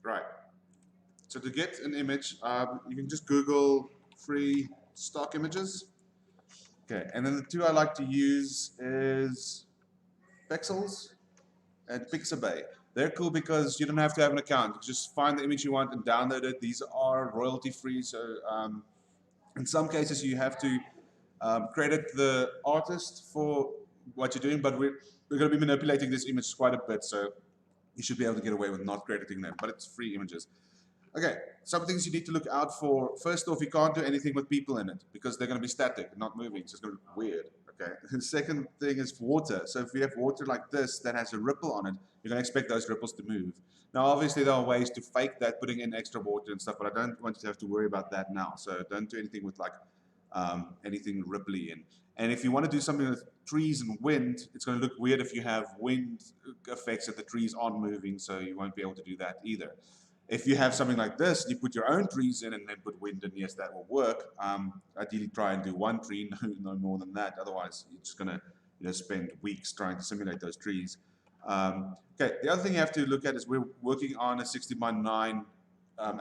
Right. So to get an image, you can just Google free stock images. Okay, and then the two I like to use is Pixels and Pixabay. They're cool because you don't have to have an account. You just find the image you want and download it. These are royalty free, so in some cases you have to credit the artist for what you're doing, but we're going to be manipulating this image quite a bit, so you should be able to get away with not crediting them, but it's free images. Okay, some things you need to look out for. First off, you can't do anything with people in it because they're going to be static, not moving, so it's going to look weird. Okay. The second thing is water. So if you have water like this that has a ripple on it, you're going to expect those ripples to move. Now, obviously, there are ways to fake that, putting in extra water and stuff, but I don't want you to have to worry about that now. So don't do anything with like anything ripply in. And if you want to do something with trees and wind, it's going to look weird if you have wind effects that the trees aren't moving, so you won't be able to do that either. If you have something like this, you put your own trees in and then put wind in, yes, that will work. Ideally, try and do one tree, no more than that. Otherwise, you're just going to spend weeks trying to simulate those trees. Okay, the other thing you have to look at is we're working on a 60:9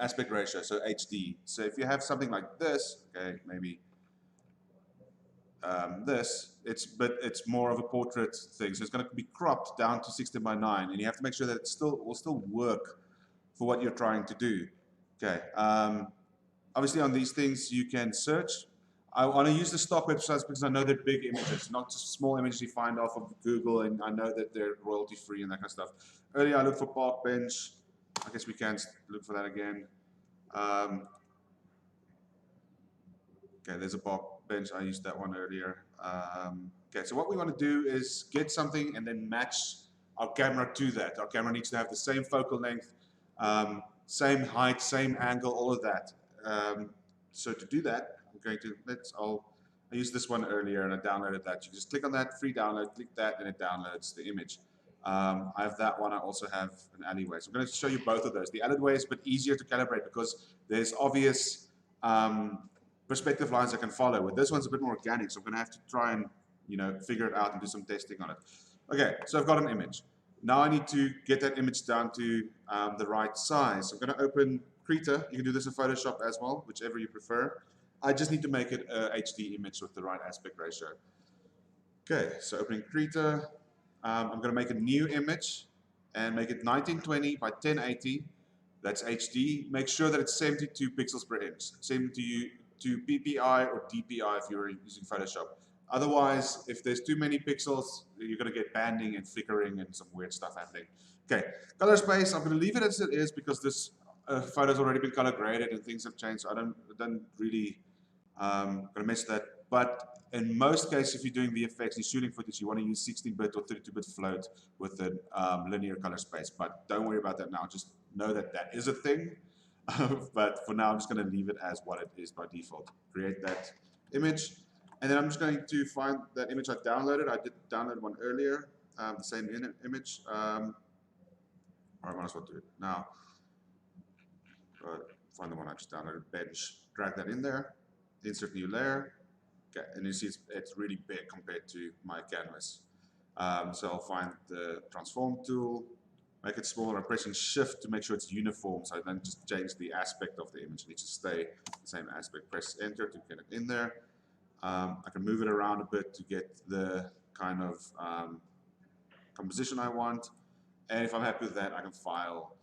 aspect ratio, so HD. So if you have something like this, okay, maybe but it's more of a portrait thing. So it's going to be cropped down to 60:9, and you have to make sure that it will still work for what you're trying to do. Okay. Obviously, on these things you can search. I want to use the stock websites because I know they're big images, not just small images you find off of Google, and I know that they're royalty free and that kind of stuff. Earlier, I looked for park bench. I guess we can look for that again. Okay, there's a park bench. I used that one earlier. Okay, so what we want to do is get something and then match our camera to that. Our camera needs to have the same focal length, same height, same angle, all of that. So to do that, I'm going to I used this one earlier and I downloaded that. You just click on that, free download, click that, and it downloads the image. I have that one. I also have an alleyway. So I'm going to show you both of those. The alleyway is a bit easier to calibrate because there's obvious perspective lines I can follow. With this one's a bit more organic, so I'm going to have to try and figure it out and do some testing on it. Okay, so I've got an image. Now I need to get that image down to the right size. So I'm going to open Krita. You can do this in Photoshop as well, whichever you prefer. I just need to make it a HD image with the right aspect ratio. Okay, so opening Krita. I'm going to make a new image and make it 1920 by 1080. That's HD. Make sure that it's 72 pixels per inch. Same to PPI or DPI if you're using Photoshop. Otherwise, if there's too many pixels, you're going to get banding and flickering and some weird stuff happening. Okay, color space, I'm going to leave it as it is because this photo's already been color graded and things have changed, so I don't really going to mess that. But in most cases, if you're doing VFX and shooting footage, you want to use 16-bit or 32-bit float with a linear color space. But don't worry about that now. Just know that that is a thing. But for now, I'm just going to leave it as what it is by default. Create that image. And then I'm just going to find that image I downloaded. I did download one earlier, the same image. Or I might as well do it now. Find the one I just downloaded, bench, drag that in there, insert new layer. Okay, and you see it's really big compared to my canvas. So I'll find the transform tool, make it smaller, pressing shift to make sure it's uniform. So I then just change the aspect of the image. It needs to stay the same aspect. Press enter to get it in there. I can move it around a bit to get the kind of composition I want. And if I'm happy with that, I can file,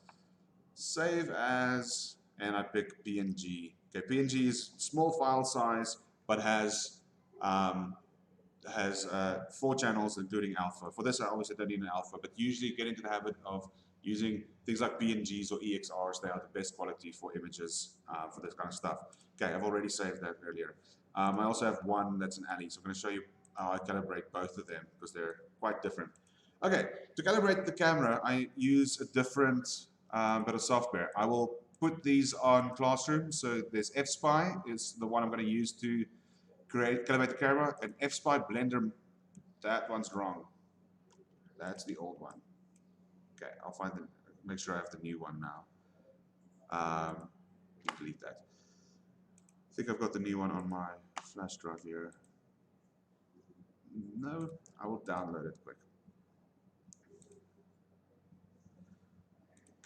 save as, and I pick PNG. Okay, PNG is small file size, but has 4 channels, including alpha. For this, I obviously don't need an alpha, but usually get into the habit of using things like PNGs or EXRs. They are the best quality for images for this kind of stuff. Okay, I've already saved that earlier. I also have one that's an alley, so I'm going to show you how I calibrate both of them because they're quite different. Okay, to calibrate the camera, I use a different bit of software. I will put these on Classroom. So there's F-Spy is the one I'm going to use to calibrate the camera, and F-Spy Blender, that one's wrong. That's the old one. Okay, I'll find the, make sure I have the new one now. Delete that. I think I've got the new one on my flash drive here. No, I will download it quick.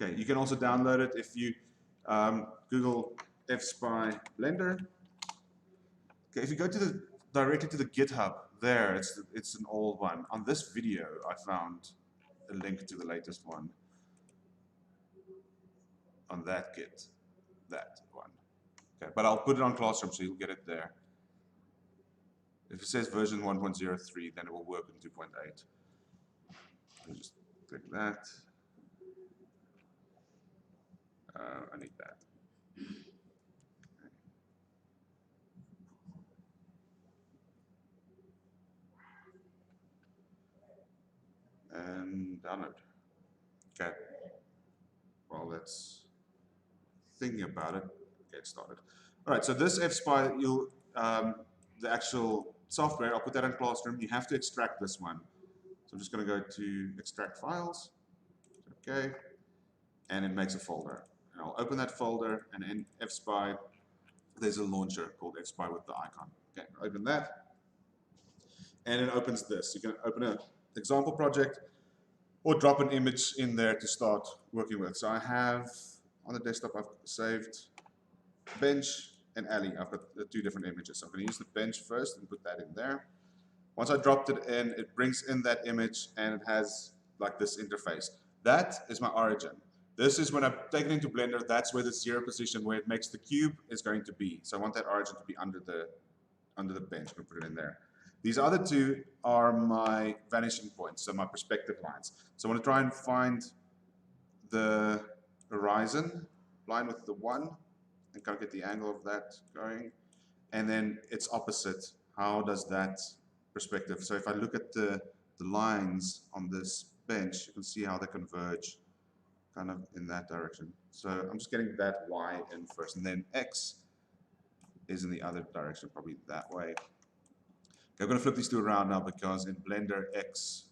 Okay, you can also download it if you Google FSpy Blender. Okay, if you go to the directly to the GitHub, there it's an old one. On this video, I found a link to the latest one on that Git, that one. Okay, but I'll put it on Classroom so you'll get it there. If it says version 1.03, then it will work in 2.8. I'll just click that. I need that. And download. Okay. Well, let's thinking about it. Get started. All right. So this FSpy, the actual software, I'll put that in Classroom. You have to extract this one. So I'm just going to go to extract files. Okay. And it makes a folder. And I'll open that folder, and in FSpy, there's a launcher called FSpy with the icon. Okay. Open that. And it opens this. You can open an example project or drop an image in there to start working with. So I have, on the desktop, I've saved bench and alley. I've got the two different images. So I'm going to use the bench first and put that in there. Once I dropped it in, it brings in that image and it has like this interface. That is my origin. This is when I take it into Blender, that's where the 0 position where it makes the cube is going to be. So I want that origin to be under the bench. I'm going to put it in there. These other two are my vanishing points, so my perspective lines. So I want to try and find the horizon line with the 1 and kind of get the angle of that going. And then its opposite, how does that perspective, so if I look at the lines on this bench, you can see how they converge kind of in that direction. So I'm just getting that Y in first, and then X is in the other direction, probably that way. Okay, I'm going to flip these two around now because in Blender, X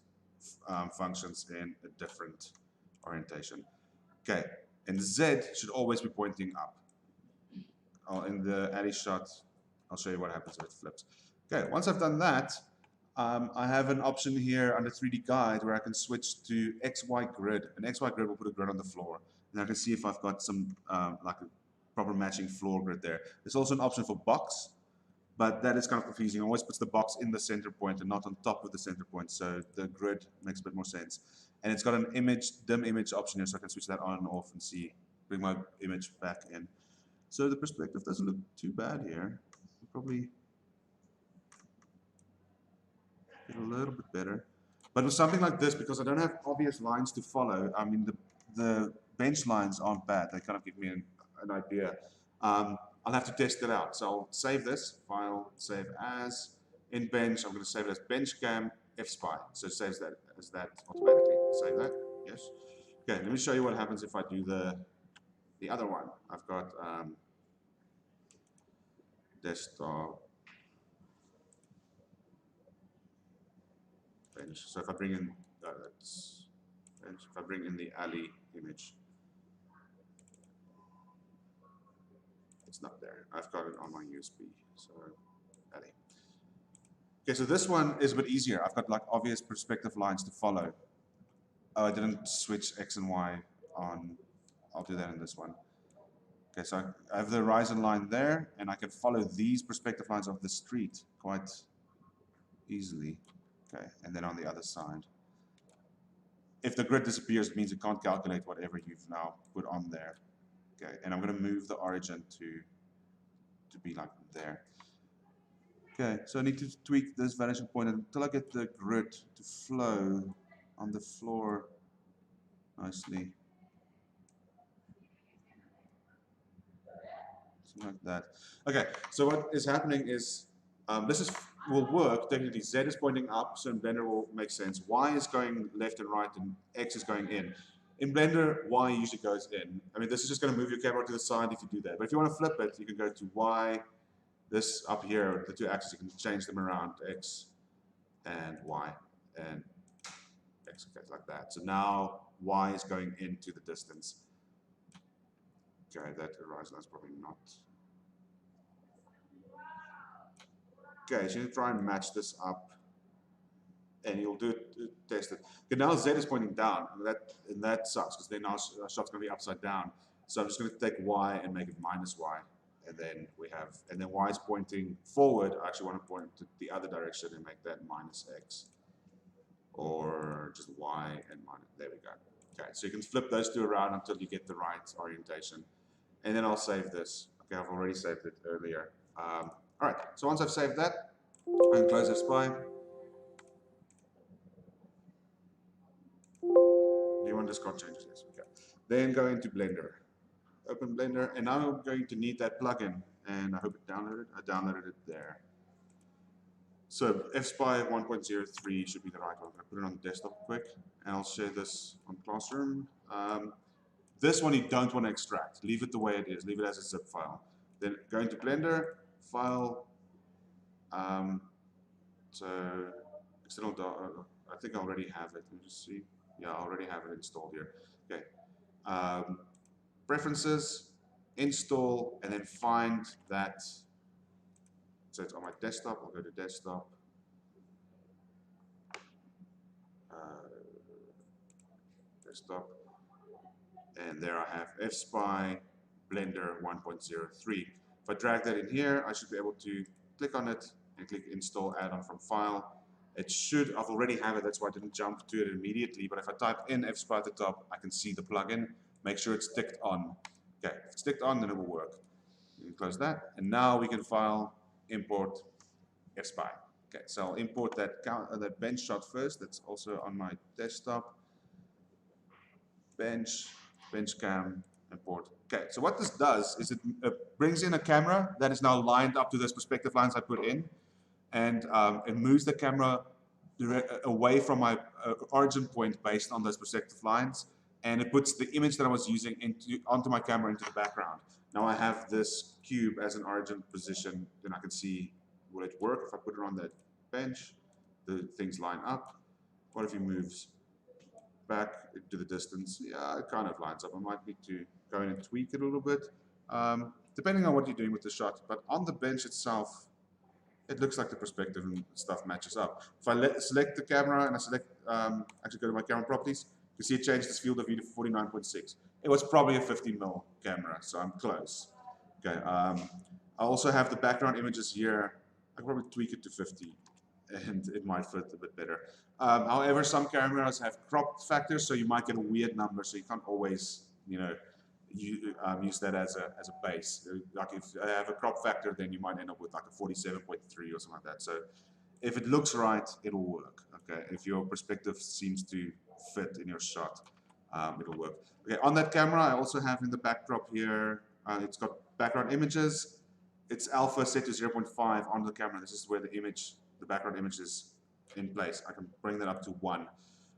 functions in a different orientation. Okay, and Z should always be pointing up. In the alley shot, I'll show you what happens if it flips. Okay, once I've done that, I have an option here under 3D Guide where I can switch to XY grid. An XY grid will put a grid on the floor, and I can see if I've got some like a proper matching floor grid there. There's also an option for box, but that is kind of confusing. It always puts the box in the center point and not on top of the center point, so the grid makes a bit more sense. And it's got an dim image option here, so I can switch that on and off and see, bring my image back in. So the perspective doesn't look too bad here. Probably get a little bit better. But with something like this, because I don't have obvious lines to follow, I mean, the bench lines aren't bad. They kind of give me an idea. I'll have to test it out. So I'll save this, file, save as. In bench, I'm going to save it as benchcam fspy. So it saves that as that automatically. Save that, yes. Okay, let me show you what happens if I do the other one. I've got desktop, bench. So if I bring in, that's bench. If I bring in the alley image, it's not there. I've got it on my USB. So alley. Okay, so this one is a bit easier. I've got like obvious perspective lines to follow. Oh, I didn't switch X and Y on. I'll do that in this one. Okay, so I have the horizon line there, and I can follow these perspective lines of the street quite easily. Okay, and then on the other side. If the grid disappears, it means it can't calculate whatever you've now put on there. Okay, and I'm going to move the origin to be like there. Okay, so I need to tweak this vanishing point until I get the grid to flow on the floor nicely. Something like that. Okay, so what is happening is will work. Technically, Z is pointing up, so in Blender will make sense. Y is going left and right, and X is going in. In Blender, Y usually goes in. I mean, this is just going to move your camera to the side if you do that. But if you want to flip it, you can go to Y. This up here, the two axes, you can change them around, X and Y, and X, okay, like that. So now Y is going into the distance. Okay, that horizon is probably not. Okay, so you try and match this up and you'll do it, test it. Okay, now Z is pointing down, and that sucks because then our shot's going to be upside down. So I'm just going to take Y and make it minus Y, and then and then Y is pointing forward. I actually want to point to the other direction and make that minus X, or just Y and minus. There we go. Okay, so you can flip those two around until you get the right orientation, and then I'll save this. Okay, I've already saved it earlier. All right, so once I've saved that, I can close F-Spy. Do you want discard changes? Yes, okay. Then go into Blender. Open Blender, and now I'm going to need that plugin, and I hope it downloaded. I downloaded it there. So F-Spy 1.03 should be the right one. I put it on the desktop quick, and I'll share this on Classroom. This one you don't want to extract. Leave it the way it is. Leave it as a zip file. Then go into Blender, File. So external. I think I already have it. Let me just see. Yeah, I already have it installed here. Okay. Preferences, install, and then find that. So it's on my desktop. I'll go to desktop. Desktop. And there I have F-Spy Blender 1.03. If I drag that in here, I should be able to click on it and click install add-on from file. It should, I've already have it, that's why I didn't jump to it immediately, but if I type in F-Spy at the top, I can see the plugin. Make sure it's ticked on. Okay, if it's ticked on, then it will work. You can close that, and now we can file, import F-Spy. Okay, so I'll import that bench shot first. That's also on my desktop. Bench cam, import. Okay, so what this does is it brings in a camera that is now lined up to those perspective lines I put in, and it moves the camera away from my origin point based on those perspective lines, and it puts the image that I was using onto my camera into the background. Now I have this cube as an origin position, then I can see, will it work? If I put it on that bench, the things line up. What if he moves back to the distance? Yeah, it kind of lines up. I might need to go in and tweak it a little bit, depending on what you're doing with the shot. But on the bench itself, it looks like the perspective and stuff matches up. If I select the camera and I select, actually go to my camera properties, you can see it changed this field of view to 49.6. It was probably a 50mm camera, so I'm close. Okay. I also have the background images here. I can probably tweak it to 50, and it might fit a bit better. However, some cameras have crop factors, so you might get a weird number, so you can't always, use that as a base. Like if I have a crop factor, then you might end up with like a 47.3 or something like that. So if it looks right, it'll work. Okay, if your perspective seems to fit in your shot, it'll work. Okay, on that camera, I also have in the backdrop here, it's got background images. It's alpha set to 0.5 on the camera. This is where the background image is in place. I can bring that up to 1.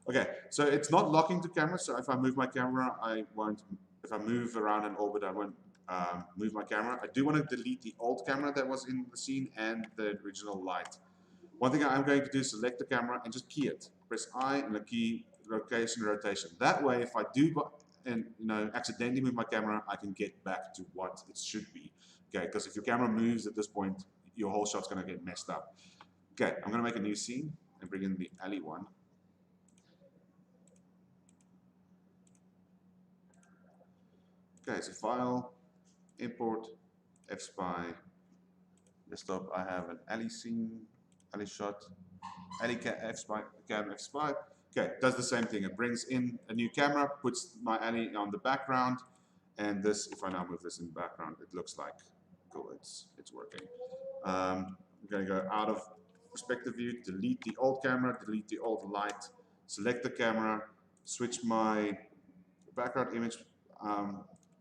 Okay, so it's not locking to camera, so if I move my camera, I won't. If I move around in orbit, I won't move my camera. I do want to delete the old camera that was in the scene and the original light. One thing I'm going to do is select the camera and just key it. Press I and the key location rotation. That way, if I do accidentally move my camera, I can get back to what it should be. Okay, because if your camera moves at this point, your whole shot's going to get messed up. Okay, I'm going to make a new scene and bring in the alley one. Okay, so file, import, F-Spy, desktop. I have an alley scene, alley shot, alley F-Spy, cam F-Spy. Okay, does the same thing. It brings in a new camera, puts my alley on the background, and this, if I now move this in the background, it looks like, cool, it's working. I'm going to go out of perspective view, delete the old camera, delete the old light, select the camera, switch my background image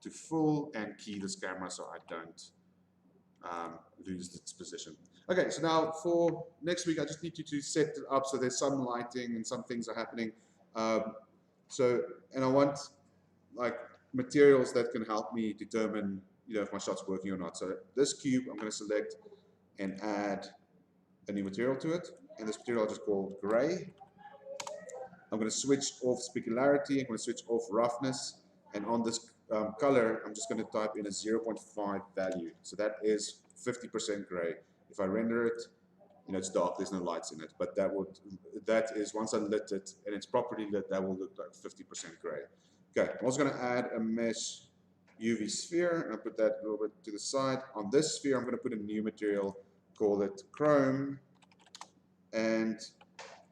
to full, and key this camera so I don't lose its position. Okay, so now for next week, I just need you to set it up so there's some lighting and some things are happening. And I want like materials that can help me determine, if my shot's working or not. So this cube, I'm going to select and add a new material to it, and this material I'll just call gray. I'm going to switch off specularity, I'm going to switch off roughness, and on this color, I'm just going to type in a 0.5 value. So that is 50% gray. If I render it, you know, it's dark, there's no lights in it, but that is, once I lit it and it's properly lit, that will look like 50% gray. Okay, I'm also going to add a mesh UV sphere, and I'll put that a little bit to the side. On this sphere, I'm going to put a new material, call it chrome, and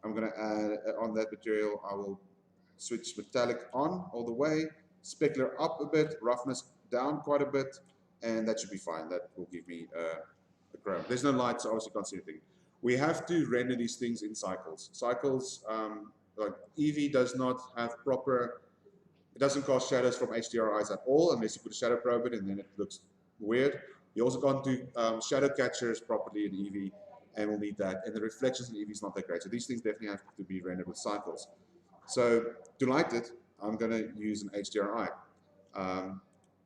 I'm going to add, on that material, I will switch metallic on all the way, specular up a bit, roughness down quite a bit, and that should be fine. That will give me a chrome. There's no light, so obviously can't see anything. We have to render these things in cycles. Cycles, like Eevee does not have proper, it doesn't cast shadows from HDRIs at all unless you put a shadow probe in, and then it looks weird. You also can't do shadow catchers properly in Eevee, and we'll need that. And the reflections in Eevee is not that great. So these things definitely have to be rendered with cycles. So to light it, I'm going to use an HDRI.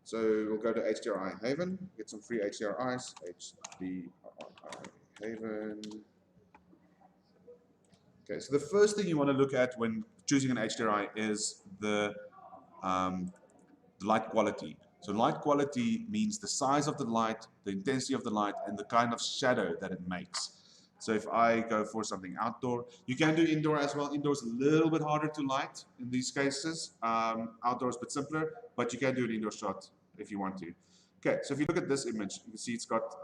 So we'll go to HDRI Haven, get some free HDRIs. HDRI Haven. Okay, so the first thing you want to look at when choosing an HDRI is the light quality. So light quality means the size of the light, the intensity of the light, and the kind of shadow that it makes. So if I go for something outdoor, you can do indoor as well. Indoor is a little bit harder to light in these cases. Outdoor is a bit simpler, but you can do an indoor shot if you want to. Okay, so if you look at this image, you can see it's got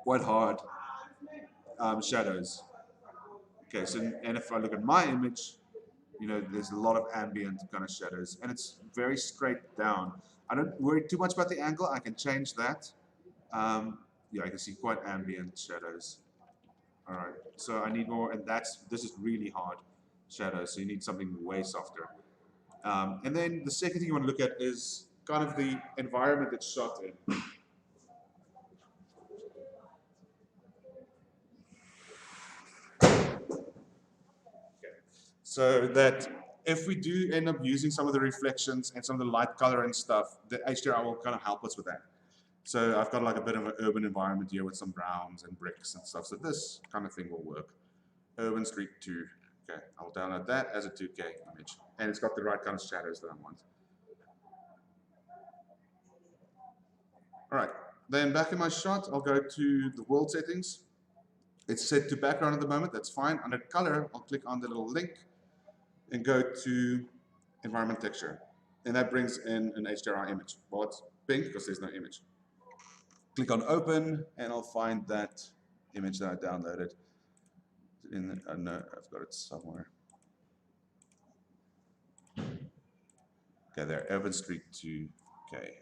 quite hard shadows. Okay, so and if I look at my image, you know, there's a lot of ambient kind of shadows, and it's very straight down. I don't worry too much about the angle. I can change that. Yeah, I can see quite ambient shadows. All right, so I need more, and this is really hard shadows, so you need something way softer. And then the second thing you want to look at is kind of the environment it's shot in. So that if we do end up using some of the reflections and some of the light color and stuff, the HDRI will kind of help us with that. So I've got like a bit of an urban environment here with some browns and bricks and stuff. So this kind of thing will work. Urban Street 2. Okay, I'll download that as a 2K image. And it's got the right kind of shadows that I want. All right, then back in my shot, I'll go to the world settings. It's set to background at the moment, that's fine. Under color, I'll click on the little link and go to environment texture. And that brings in an HDRI image. Well, it's pink because there's no image. Click on open, and I'll find that image that I downloaded. No, I've got it somewhere. Okay, there, Urban Street 2. Okay,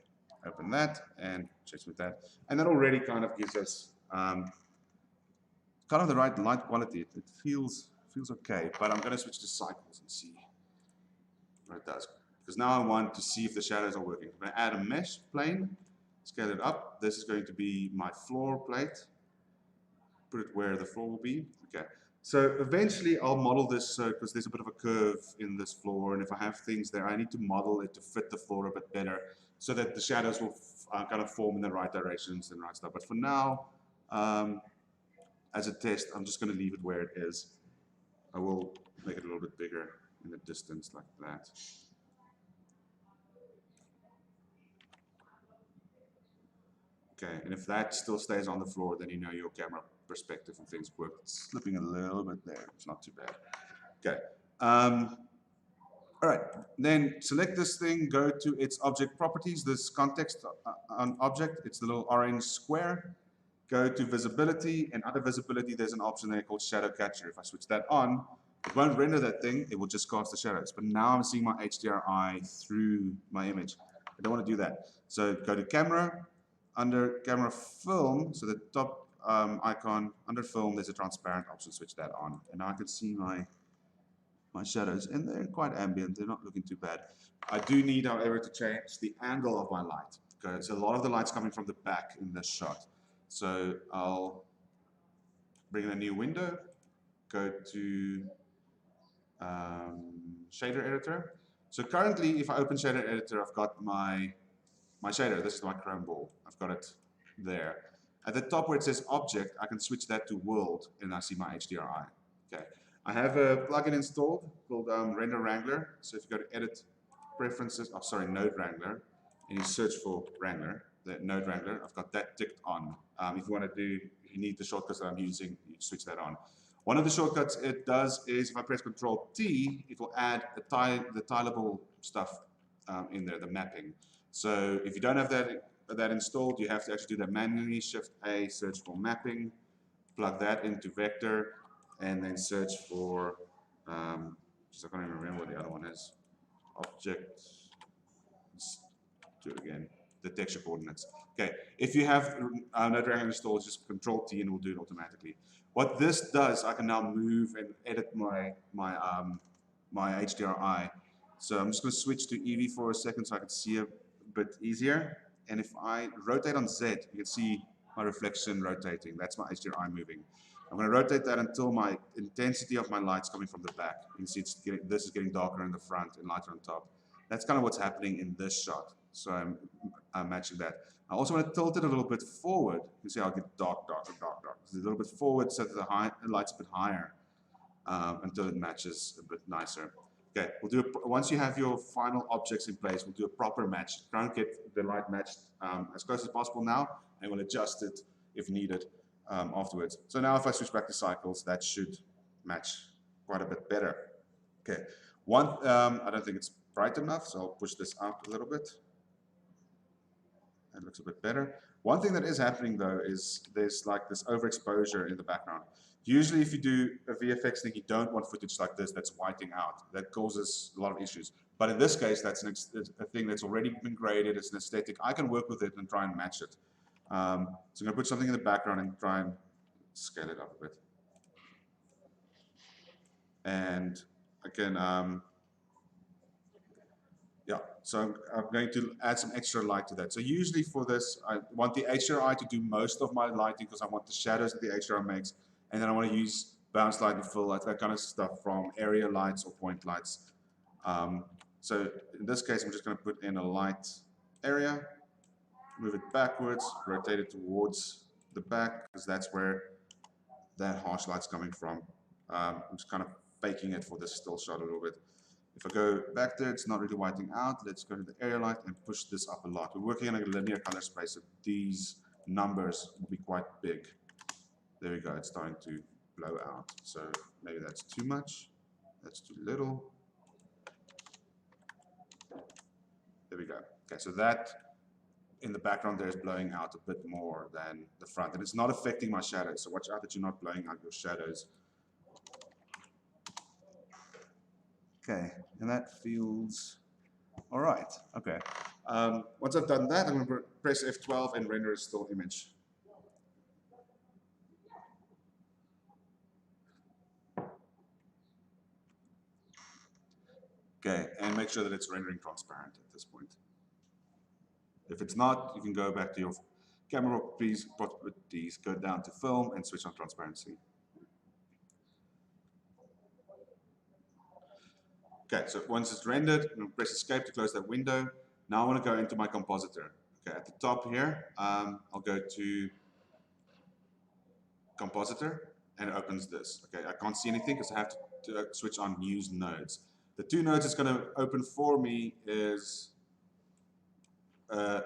open that and check with that. And that already kind of gives us kind of the right light quality. It feels okay, but I'm going to switch to cycles and see what it does. Because now I want to see if the shadows are working. I'm going to add a mesh plane, scale it up. This is going to be my floor plate. Put it where the floor will be. Okay. So eventually I'll model this because there's a bit of a curve in this floor, and if I have things there, I need to model it to fit the floor a bit better so that the shadows will kind of form in the right directions and right stuff. But for now, as a test, I'm just going to leave it where it is. I will make it a little bit bigger in the distance like that. Okay, and if that still stays on the floor, then you know your camera perspective and things work. It's slipping a little bit there. It's not too bad. Okay. All right. Then select this thing, go to its object properties, this context on object. It's the little orange square. Go to visibility, and under visibility, there's an option there called shadow catcher. If I switch that on, it won't render that thing. It will just cast the shadows. But now I'm seeing my HDRI through my image. I don't want to do that. So go to camera. Under camera film, so the top icon under film, there's a transparent option. Switch that on, and now I can see my shadows, and they're quite ambient. They're not looking too bad. I do need, however, to change the angle of my light because a lot of the light's coming from the back in this shot. So I'll bring in a new window, go to shader editor. So currently, if I open shader editor, I've got my shader. This is my chrome ball. I've got it there. At the top where it says object, I can switch that to world, and I see my HDRI. Okay. I have a plugin installed called Render Wrangler. So if you go to Edit Preferences, oh sorry, Node Wrangler, and you search for Wrangler, the Node Wrangler, I've got that ticked on. If you you need the shortcuts that I'm using, you switch that on. One of the shortcuts it does is if I press Control T, it will add the tileable stuff in there, the mapping. So if you don't have that installed, you have to actually do that manually. Shift A, search for mapping, plug that into vector, and then search for, I can't even remember what the other one is. Object, let's do it again. The texture coordinates. Okay, if you have no drag installed, just Control T and it will do it automatically. What this does, I can now move and edit my HDRI. So I'm just going to switch to EV for a second so I can see a bit easier. And if I rotate on Z, you can see my reflection rotating. That's my HDRI moving. I'm going to rotate that until my intensity of my light's coming from the back. You can see this is getting darker in the front and lighter on top. That's kind of what's happening in this shot. So I'm matching that. I also want to tilt it a little bit forward. You can see I'll get dark, darker, dark, dark. It's a little bit forward so that the light's a bit higher until it matches a bit nicer. Okay, we'll do once you have your final objects in place, we'll do a proper match. Try and get the light matched as close as possible now, and we'll adjust it if needed afterwards. So now if I switch back to cycles, that should match quite a bit better. Okay, I don't think it's bright enough, so I'll push this up a little bit. That looks a bit better. One thing that is happening though is there's like this overexposure in the background. Usually if you do a VFX thing, you don't want footage like this that's whiting out. That causes a lot of issues. But in this case, that's a thing that's already been graded. It's an aesthetic. I can work with it and try and match it. So I'm going to put something in the background and try and scale it up a bit. And again, yeah, so I'm going to add some extra light to that. So usually for this, I want the HDRI to do most of my lighting because I want the shadows that the HDRI makes. And then I want to use bounce light and fill light, that kind of stuff from area lights or point lights. So in this case, I'm just going to put in a light area, move it backwards, rotate it towards the back because that's where that harsh light's coming from. I'm just kind of faking it for this still shot a little bit. If I go back there, it's not really whiting out. Let's go to the area light and push this up a lot. We're working in a linear color space, so these numbers will be quite big. There we go, it's starting to blow out. So maybe that's too much, that's too little. There we go. Okay, so that in the background there is blowing out a bit more than the front, and it's not affecting my shadows. So watch out that you're not blowing out your shadows. Okay, and that feels all right. Okay. Once I've done that, I'm going to press F12 and render a still image. Okay, and make sure that it's rendering transparent at this point. If it's not, you can go back to your camera properties, go down to film and switch on transparency. Okay, so once it's rendered, I'm going to press escape to close that window. Now I want to go into my compositor. Okay, at the top here, I'll go to compositor and it opens this. Okay, I can't see anything because I have to switch on use nodes. The two nodes it's going to open for me is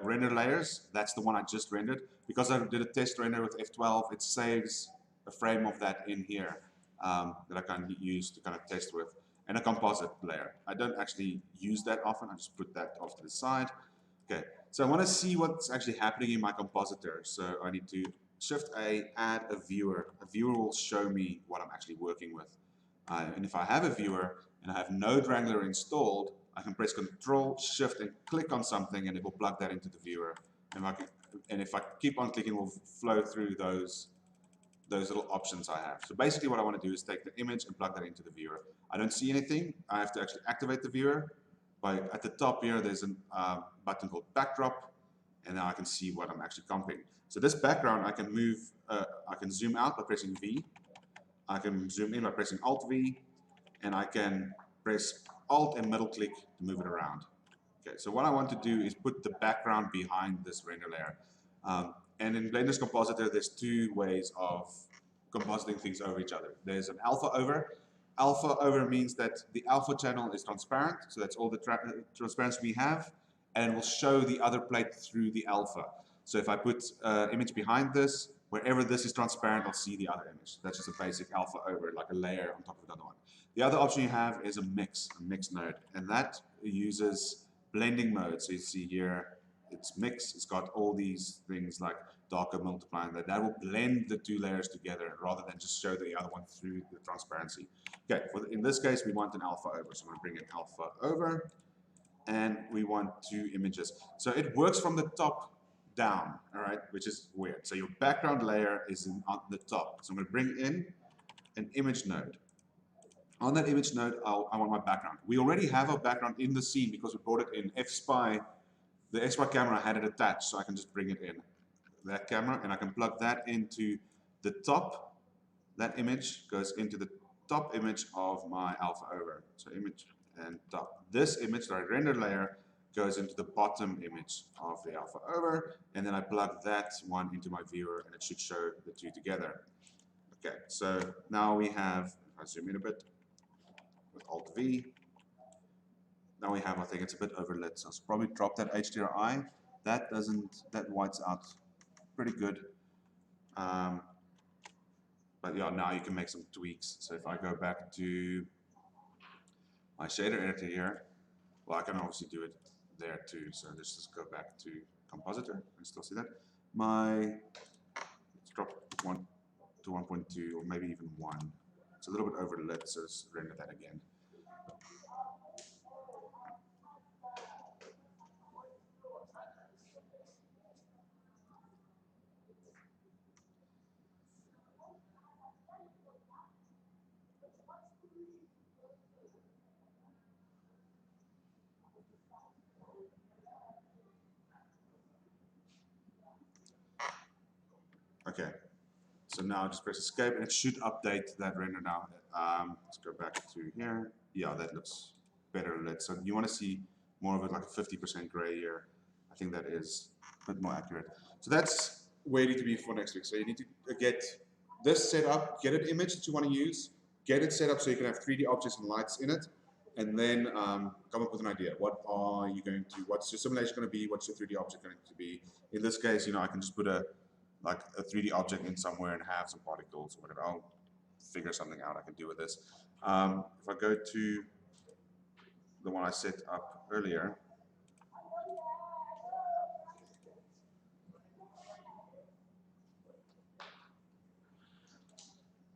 render layers. That's the one I just rendered. Because I did a test render with F12, it saves a frame of that in here that I can use to kind of test with. And a composite layer. I don't actually use that often. I just put that off to the side. Okay, so I want to see what's actually happening in my compositor. So I need to Shift A, add a viewer. A viewer will show me what I'm actually working with. And if I have a viewer and I have Node Wrangler installed, I can press Control, Shift, and click on something, and it will plug that into the viewer. And if I keep on clicking, it will flow through those little options I have. So basically what I want to do is take the image and plug that into the viewer. I don't see anything. I have to actually activate the viewer. At the top here, there's a button called Backdrop, and now I can see what I'm actually comping. So this background, I can move, I can zoom out by pressing V. I can zoom in by pressing Alt V, and I can press Alt and middle click to move it around. Okay, so what I want to do is put the background behind this render layer. And in Blender's compositor, there's two ways of compositing things over each other. There's an alpha over. Alpha over means that the alpha channel is transparent, so that's all the transparency we have, and it will show the other plate through the alpha. So if I put image behind this, wherever this is transparent, I'll see the other image. That's just a basic alpha over, like a layer on top of another one. The other option you have is a mix node, and that uses blending mode. So you see here, it's mix. It's got all these things like darker, multiplying, that will blend the two layers together rather than just show the other one through the transparency. Okay, in this case, we want an alpha over. So I'm going to bring an alpha over, and we want two images. So it works from the top down, all right, which is weird. So your background layer is on the top. So I'm going to bring in an image node. On that image node, I want my background. We already have our background in the scene because we brought it in. FSpy, the XY camera had it attached, so I can just bring it in. That camera, and I can plug that into the top. That image goes into the top image of my alpha over. So image and top. This image, the render layer, goes into the bottom image of the alpha over, and then I plug that one into my viewer, and it should show the two together. Okay, so now we have, if I zoom in a bit with Alt V, now we have, I think it's a bit overlit, so I'll probably drop that HDRI. That whites out pretty good. But yeah, now you can make some tweaks. So if I go back to my shader editor here, well, I can obviously do it there too. So let's just go back to Compositor and still see that. Let's drop 1 to 1.2 or maybe even 1. It's a little bit overlit, so let's render that again. Okay, so now just press escape and it should update that render now. Let's go back to here. Yeah, that looks better lit. So you want to see more of it like a 50% gray here. I think that is a bit more accurate. So that's where you need to be for next week. So you need to get this set up, get an image that you want to use, get it set up so you can have 3D objects and lights in it, and then come up with an idea. What are you going to, what's your simulation going to be? What's your 3D object going to be? In this case, I can just put a 3D object in somewhere and have some particles or whatever. I'll figure something out I can do with this. If I go to the one I set up earlier,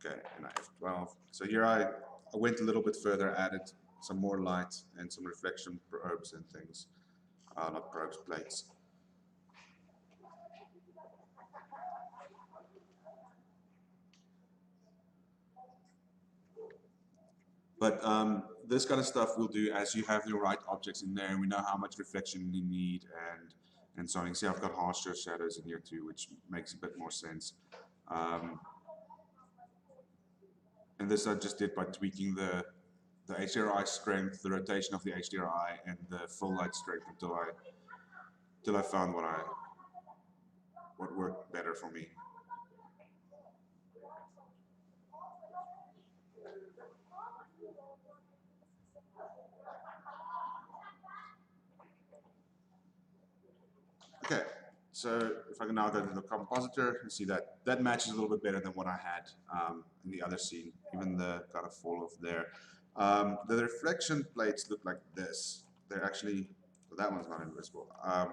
okay, and I F12. So here I went a little bit further, added some more light and some reflection probes and things. Not probes, plates. But this kind of stuff we'll do as you have the right objects in there, and we know how much reflection you need and so on. You can see I've got harsher shadows in here too, which makes a bit more sense. And this I just did by tweaking the HDRI strength, the rotation of the HDRI, and the full light strength until I found what worked better for me. Okay, so if I can now go to the compositor and see that matches a little bit better than what I had in the other scene, even the kind of fall off there. The reflection plates look like this. They're actually, well, that one's not invisible. I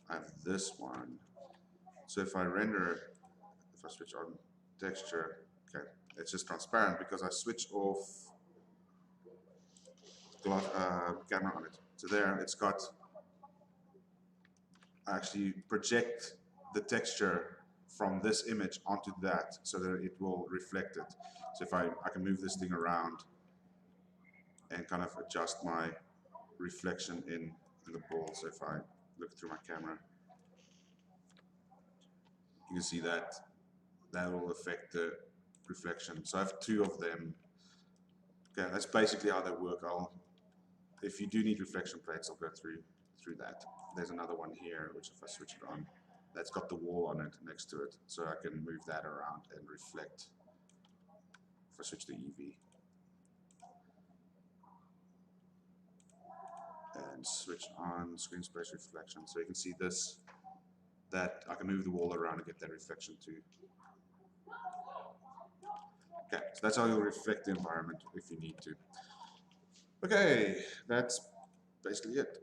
have this one. So if I switch on texture, okay, it's just transparent because I switch off camera on it. So there, it's got, I actually project the texture from this image onto that so that it will reflect it. So if I can move this thing around and kind of adjust my reflection in the ball. So if I look through my camera, you can see that will affect the reflection. So I have 2 of them. Okay, that's basically how they work. If you do need reflection plates, I'll go through that. There's another one here, which if I switch it on, that's got the wall on it next to it, so I can move that around and reflect. If I switch to EV and switch on screen space reflection, so you can see this that I can move the wall around and get that reflection too. Okay, so that's how you'll reflect the environment if you need to. Okay, that's basically it.